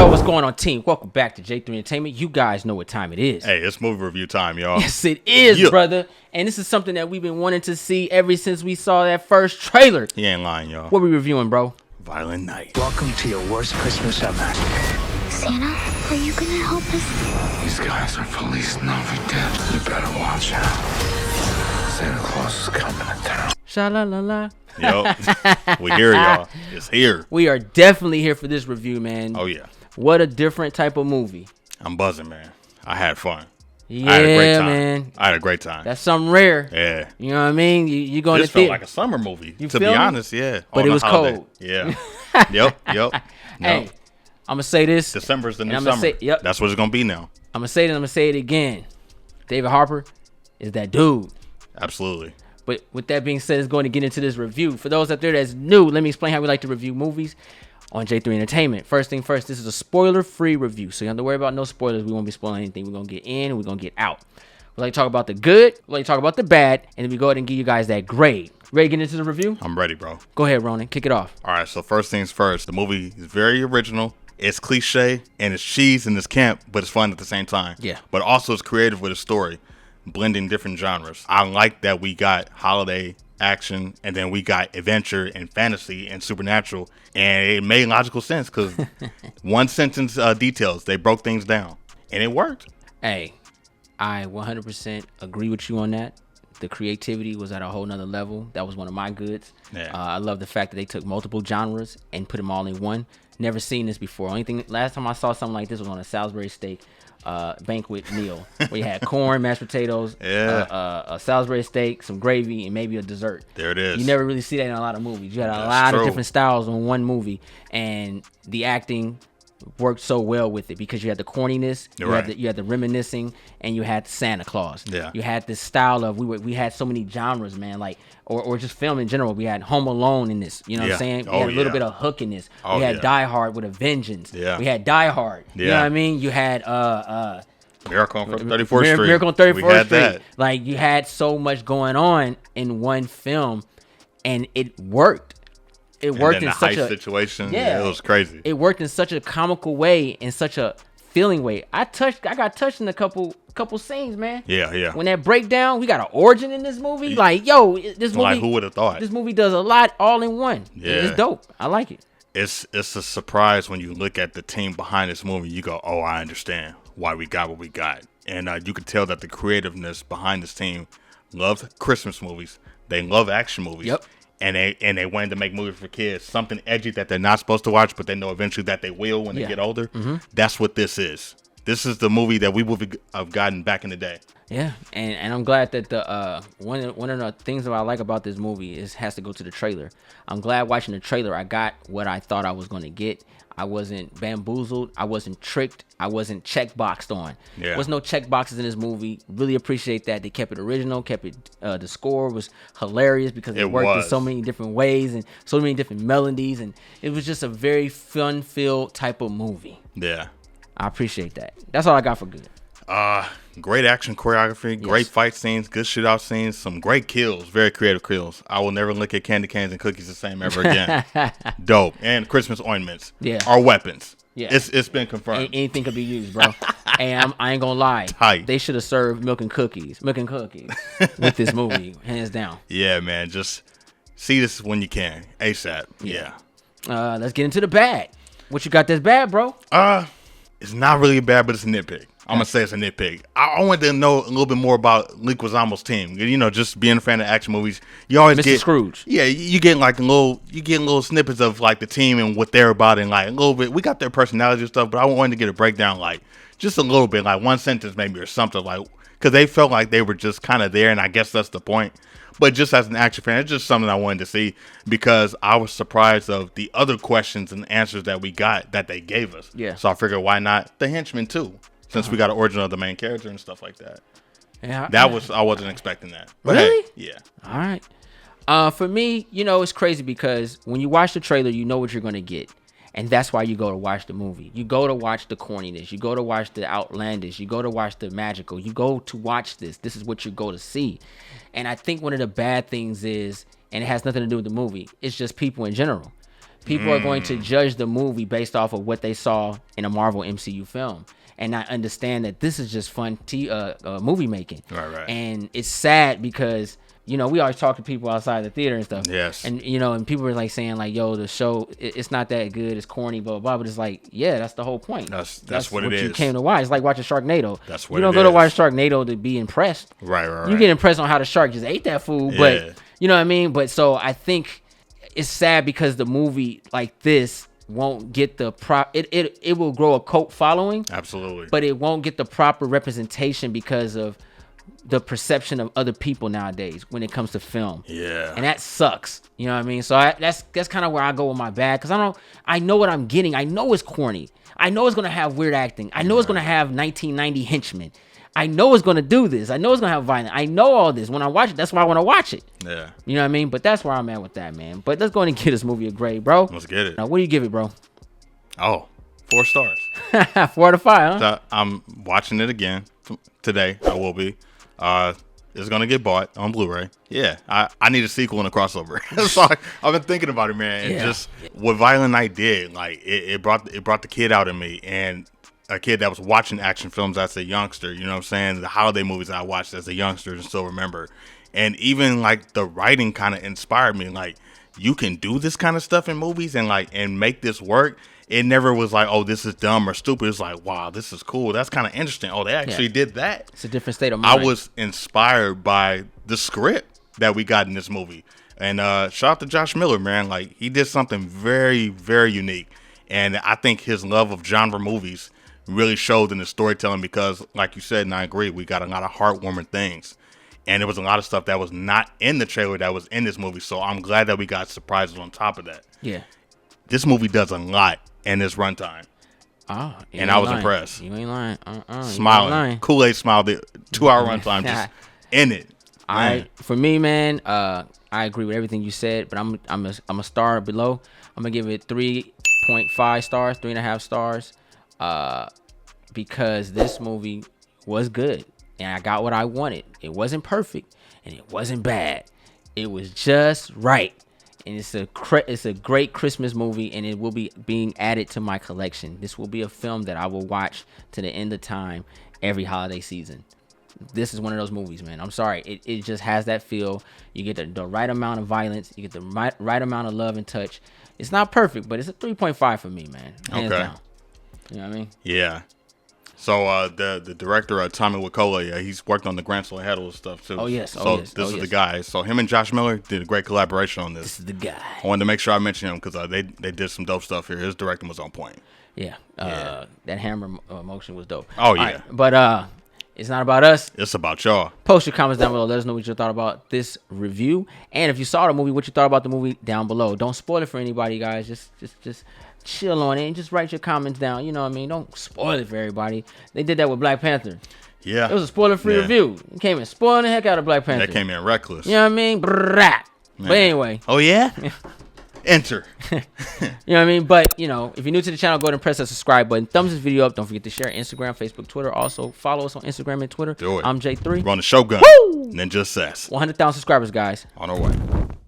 Yo, what's going on, team? Welcome back to J3 Entertainment. You guys know what time it is. Hey, it's movie review time, y'all. Yes, it is, brother. And this is something that we've been wanting to see ever since we saw that first trailer. He ain't lying, y'all. What we reviewing, bro? Violent Night. Welcome to your worst Christmas ever. Santa, are you gonna help us? These guys are police non-vidette. You better watch out. Santa Claus is coming to town. Sha-la-la-la. Yo, we here, y'all. It's here. We are definitely here for this review, man. Oh, yeah. What a different type of movie. I'm buzzing, man. I had fun. Yeah, I had a great time. man. I had a great time. That's something rare. Yeah. You know what I mean? You going This to felt theater. like a summer movie, You to feel be me? honest, yeah. But On it a was holiday. cold. Yeah. Yep. Hey, I'm going to say this. December's the and new I'ma summer. say- yep. That's what it's going to be now. I'm going to say it and I'm going to say it again. David Harper is that dude. Absolutely. But with that being said, it's going to get into this review. For those out there that's new, let me explain how we like to review movies on J3 Entertainment. First thing first, this is a spoiler-free review. So you don't have to worry about no spoilers. We won't be spoiling anything. We're going to get in and we're going to get out. We like to talk about the good, we like to talk about the bad, and then we go ahead and give you guys that grade. Ready to get into the review? I'm ready, bro. Go ahead, Ronan. Kick it off. All right, so first things first. The movie is very original. It's cliche and it's cheese and it's camp, but it's fun at the same time. Yeah. But also it's creative with a story, blending different genres. I like that we got holiday action and then we got adventure and fantasy and supernatural, and it made logical sense because one sentence details, they broke things down and it worked. Hey, I 100% agree with you on that. The creativity was at a whole nother level. That was one of my goods. Yeah. I love the fact that they took multiple genres and put them all in one. Never seen this before. Last time I saw something like this was on a Salisbury steak banquet meal where you had corn, mashed potatoes, a Salisbury steak, some gravy, and maybe a dessert. There it is. You never really see that in a lot of movies. You had a That's lot true. of different styles in one movie, and the acting worked so well with it because you had the corniness, you had the reminiscing, and you had Santa Claus. Yeah. You had this style of we had so many genres, man, like or just film in general. We had Home Alone in this, you know what I'm saying? We had a little bit of Hook in this. We had Die Hard with a Vengeance. Yeah. We had Die Hard. You know what I mean? You had Miracle on 34th Street. Miracle on 34th Street. That. Like you had so much going on in one film, and it worked. It worked in the such heist a situation. Yeah. It was crazy. It worked in such a comical way, in such a feeling way. I got touched in a couple scenes, man. Yeah. When that breakdown, we got an origin in this movie. Like, yo, this movie. Like, who would have thought? This movie does a lot all in one. Yeah. It's dope. I like it. It's a surprise when you look at the team behind this movie. You go, oh, I understand why we got what we got. And you could tell that the creativeness behind this team loves Christmas movies. They love action movies. Yep. And they wanted to make movies for kids, something edgy that they're not supposed to watch, but they know eventually that they will when they get older. Mm-hmm. That's what this is. This is the movie that we would have gotten back in the day. Yeah, and I'm glad that the one of the things that I like about this movie has to go to the trailer. I'm glad watching the trailer I got what I thought I was going to get. I wasn't bamboozled. I wasn't tricked. I wasn't checkboxed on. Yeah. There was no check boxes in this movie. Really appreciate that. They kept it original, kept it, the score was hilarious because it worked in so many different ways and so many different melodies. And it was just a very fun-filled type of movie. Yeah. I appreciate that. That's all I got for good. Great action choreography, great fight scenes, good shootout scenes, some great kills, very creative kills. I will never look at candy canes and cookies the same ever again. Dope. And Christmas ointments are weapons. Yeah. It's been confirmed. Anything could be used, bro. And I ain't gonna lie. Tight. They should have served milk and cookies with this movie, hands down. Yeah, man. Just see this when you can. ASAP. Yeah. Let's get into the bad. What you got that's bad, bro? It's not really bad, but it's a nitpick. I'm gonna say it's a nitpick. I wanted to know a little bit more about Leguizamo's team. You know, just being a fan of action movies, you always get Scrooge. Yeah, you get like little snippets of like the team and what they're about, and like a little bit. We got their personality and stuff, but I wanted to get a breakdown, like just a little bit, like one sentence maybe or something, like because they felt like they were just kind of there, and I guess that's the point. But just as an action fan, it's just something I wanted to see because I was surprised of the other questions and answers that we got that they gave us. Yeah. So I figured, why not the henchman too? Since we got an origin of the main character and stuff like that. Yeah. I wasn't expecting that. But really? Hey, yeah. All right. For me, it's crazy because when you watch the trailer, you know what you're gonna get. And that's why you go to watch the movie. You go to watch the corniness. You go to watch the outlandish. You go to watch the magical. You go to watch this. This is what you go to see. And I think one of the bad things is, and it has nothing to do with the movie, it's just people in general. People are going to judge the movie based off of what they saw in a Marvel MCU film, and not understand that this is just fun movie making. Right. And it's sad because, you know, we always talk to people outside the theater and stuff. Yes. And, you know, and people are like saying like, yo, the show, it's not that good. It's corny, blah, blah, blah. But it's like, yeah, that's the whole point. That's what it is. You came to watch. It's like watching Sharknado. That's what you don't go to watch Sharknado to be impressed. Right. You get impressed on how the shark just ate that food. Yeah. But, you know what I mean? But so I think it's sad because the movie like this won't get the it will grow a cult following. Absolutely. But it won't get the proper representation because of the perception of other people nowadays when it comes to film. Yeah. And that sucks. You know what I mean? So that's kind of where I go with my bag, because I know what I'm getting. I know it's corny. I know it's going to have weird acting. I know it's going to have 1990 henchmen. I know it's going to do this. I know it's going to have violence. I know all this. When I watch it, that's why I want to watch it. Yeah. You know what I mean? But that's where I'm at with that, man. But let's go ahead and give this movie a grade, bro. Let's get it. Now, what do you give it, bro? Oh, 4 stars. 4 out of 5, huh? So I'm watching it again today. I will be. It's gonna get bought on Blu-ray. Yeah, I need a sequel and a crossover. So I've been thinking about it, man. And just what Violent Night did, like it brought the kid out in me, and a kid that was watching action films as a youngster. You know what I'm saying? The holiday movies I watched as a youngster and still remember. And even like the writing kind of inspired me. Like, you can do this kind of stuff in movies and make this work. It never was like, oh, this is dumb or stupid. It's like, wow, this is cool. That's kind of interesting. Oh, they actually did that. It's a different state of mind. I was inspired by the script that we got in this movie. And shout out to Josh Miller, man. Like, he did something very, very unique. And I think his love of genre movies really showed in the storytelling because, like you said, and I agree, we got a lot of heartwarming things. And there was a lot of stuff that was not in the trailer that was in this movie. So I'm glad that we got surprises on top of that. Yeah. This movie does a lot in this runtime. And I was impressed. You ain't lying. Smiling. Kool-Aid smiled. 2-hour runtime just in it. For me, man, I agree with everything you said, but I'm a star below. I'm gonna give it 3.5 stars, 3.5 stars, because this movie was good and I got what I wanted. It wasn't perfect and it wasn't bad. It was just right. And it's a great Christmas movie, and it will be being added to my collection. This will be a film that I will watch to the end of time every holiday season. This is one of those movies, man. I'm sorry. It just has that feel. You get the right amount of violence. You get the right amount of love and touch. It's not perfect, but it's a 3.5 for me, man. Hands down. You know what I mean? Yeah. So the director, Tommy Wakola, he's worked on the Gransel and Hedel stuff too. Oh yes. This is the guy. So him and Josh Miller did a great collaboration on this. This is the guy. I wanted to make sure I mentioned him because they did some dope stuff here. His directing was on point. Yeah. That hammer motion was dope. Oh yeah. Right, but it's not about us. It's about y'all. Post your comments down below. Let us know what you thought about this review, and if you saw the movie, what you thought about the movie down below. Don't spoil it for anybody, guys. Just chill on it and just write your comments down. You know what I mean? Don't spoil it for everybody. They did that with Black Panther. Yeah. It was a spoiler-free review. It came in spoiling the heck out of Black Panther. That came in reckless. You know what I mean? But anyway. Oh, yeah? Enter. You know what I mean? But, you know, if you're new to the channel, go ahead and press that subscribe button. Thumbs this video up. Don't forget to share Instagram, Facebook, Twitter. Also, follow us on Instagram and Twitter. Do it. I'm J3. Run the Shogun. Woo! Ninja Sass. 100,000 subscribers, guys. On our way.